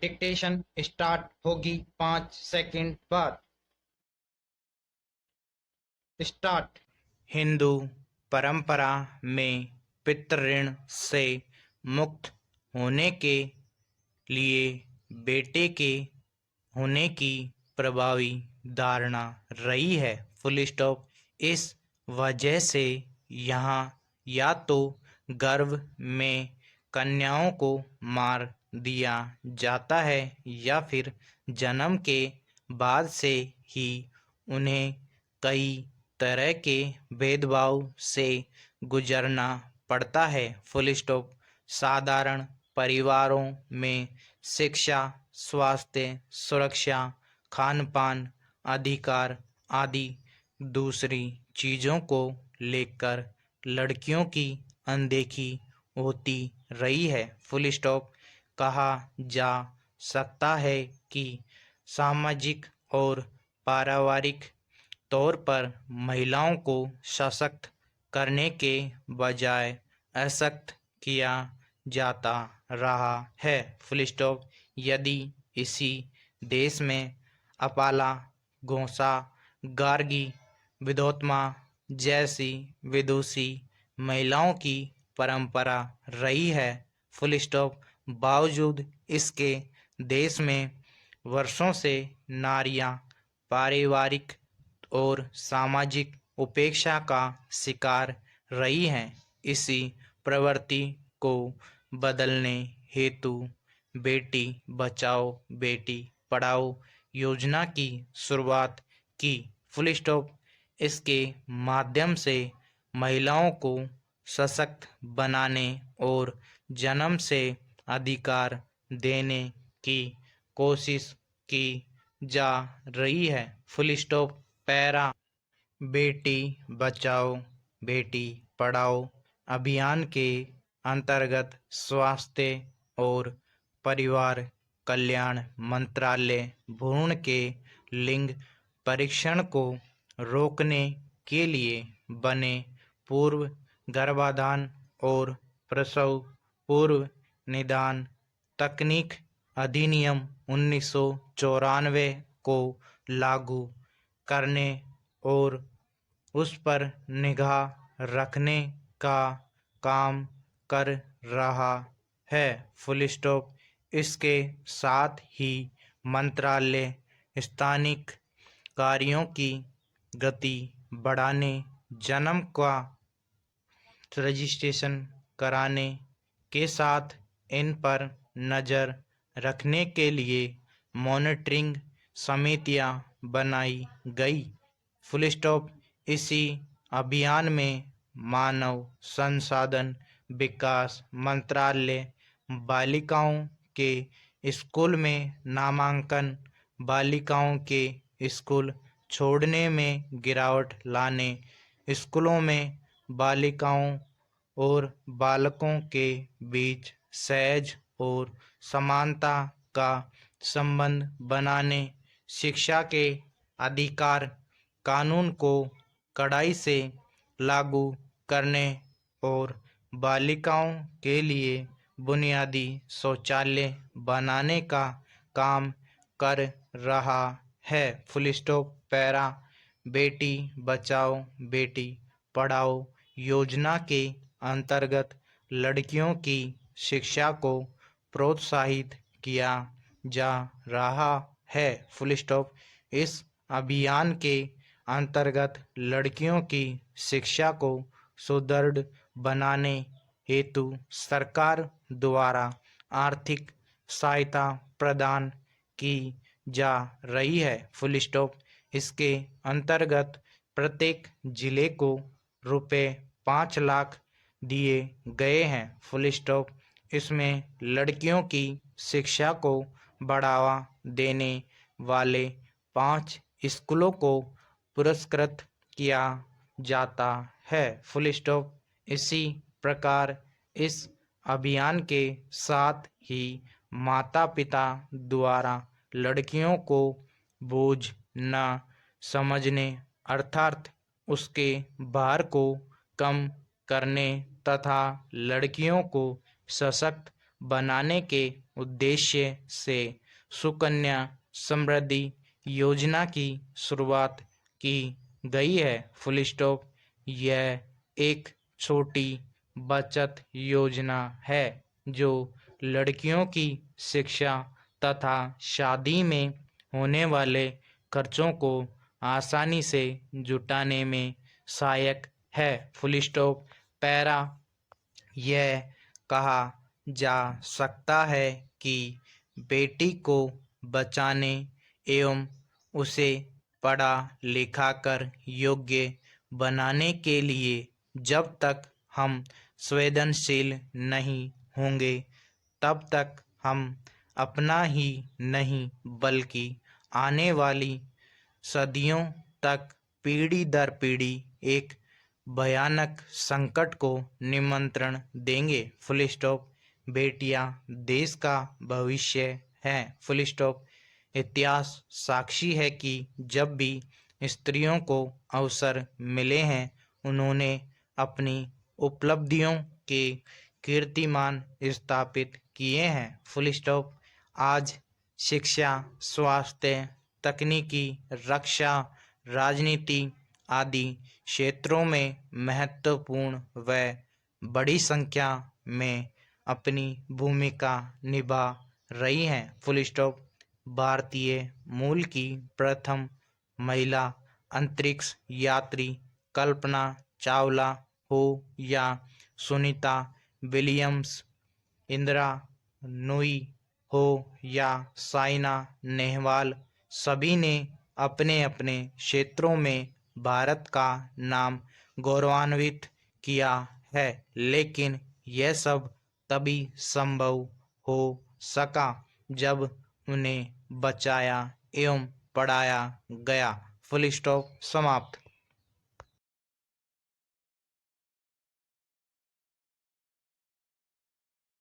Dictation start होगी 5 second बाद। Start. Hindu परंपरा में पितृ ऋण से मुक्त होने के लिए बेटे के होने की प्रभावी धारणा रही है। Full stop. इस वजह से यहाँ या तो गर्भ में कन्याओं को मार दिया जाता है या फिर जन्म के बाद से ही उन्हें कई तरह के भेदभाव से गुजरना पड़ता है। Full stop. साधारण परिवारों में शिक्षा, स्वास्थ्य, सुरक्षा, खान पान, अधिकार आदि दूसरी चीज़ों को लेकर लड़कियों की अनदेखी होती रही है। Full stop. कहा जा सकता है कि सामाजिक और पारिवारिक तौर पर महिलाओं को सशक्त करने के बजाय अशक्त किया जाता रहा है। Full stop. यदि इसी देश में अपाला, घोंसा, गार्गी, विधोत्मा जैसी विदुषी महिलाओं की परंपरा रही है। Full stop. बावजूद इसके देश में वर्षों से नारियां पारिवारिक और सामाजिक उपेक्षा का शिकार रही हैं। इसी प्रवृत्ति को बदलने हेतु बेटी बचाओ बेटी पढ़ाओ योजना की शुरुआत की। Full stop. इसके माध्यम से महिलाओं को सशक्त बनाने और जन्म से अधिकार देने की कोशिश की जा रही है। Full stop. Para. Beti Bachao Beti Padhao अभियान के अंतर्गत स्वास्थ्य और परिवार कल्याण मंत्रालय भ्रूण के लिंग परीक्षण को रोकने के लिए बने पूर्व गर्भाधान और प्रसव पूर्व निदान तकनीक अधिनियम 1994 को लागू करने और उस पर निगाह रखने का काम कर रहा है। Full stop. इसके साथ ही मंत्रालय स्थानिक कार्यों की गति बढ़ाने, जन्म का रजिस्ट्रेशन कराने के साथ इन पर नज़र रखने के लिए मॉनिटरिंग समितियां बनाई गई। Full stop. इसी अभियान में मानव संसाधन विकास मंत्रालय बालिकाओं के स्कूल में नामांकन, बालिकाओं के स्कूल छोड़ने में गिरावट लाने, स्कूलों में बालिकाओं और बालकों के बीच सहज और समानता का संबंध बनाने, शिक्षा के अधिकार कानून को कड़ाई से लागू करने और बालिकाओं के लिए बुनियादी शौचालय बनाने का काम कर रहा है। Full stop. Para. Beti Bachao Beti Padhao योजना के अंतर्गत लड़कियों की शिक्षा को प्रोत्साहित किया जा रहा है। Full stop. इस अभियान के अंतर्गत लड़कियों की शिक्षा को सुदृढ़ बनाने हेतु सरकार द्वारा आर्थिक सहायता प्रदान की जा रही है। Full stop. इसके अंतर्गत प्रत्येक जिले को रुपए 5 लाख दिए गए हैं। Full stop. इसमें लड़कियों की शिक्षा को बढ़ावा देने वाले 5 स्कूलों को पुरस्कृत किया जाता है। Full stop. इसी प्रकार इस अभियान के साथ ही माता पिता द्वारा लड़कियों को बोझ न समझने अर्थात उसके भार को कम करने तथा लड़कियों को सशक्त बनाने के उद्देश्य से सुकन्या समृद्धि योजना की शुरुआत की गई है। Full stop. यह एक छोटी बचत योजना है जो लड़कियों की शिक्षा तथा शादी में होने वाले खर्चों को आसानी से जुटाने में सहायक है। Full stop. पैरा। यह कहा जा सकता है कि बेटी को बचाने एवं उसे पढ़ा लिखा कर योग्य बनाने के लिए जब तक हम संवेदनशील नहीं होंगे तब तक हम अपना ही नहीं बल्कि आने वाली सदियों तक पीढ़ी दर पीढ़ी एक भयानक संकट को निमंत्रण देंगे। Full stop. बेटियां देश का भविष्य हैं। Full stop. इतिहास साक्षी है कि जब भी स्त्रियों को अवसर मिले हैं उन्होंने अपनी उपलब्धियों के कीर्तिमान स्थापित किए हैं। Full stop. आज शिक्षा, स्वास्थ्य, तकनीकी, रक्षा, राजनीति आदि क्षेत्रों में महत्वपूर्ण व बड़ी संख्या में अपनी भूमिका निभा रही हैं। Full stop. भारतीय मूल की प्रथम महिला अंतरिक्ष यात्री कल्पना चावला हो या सुनीता विलियम्स, इंदिरा नूई हो या साइना नेहवाल, सभी ने अपने अपने क्षेत्रों में भारत का नाम गौरवान्वित किया है, लेकिन यह सब तभी संभव हो सका जब उन्हें बचाया एवं पढ़ाया गया। Full stop. समाप्त।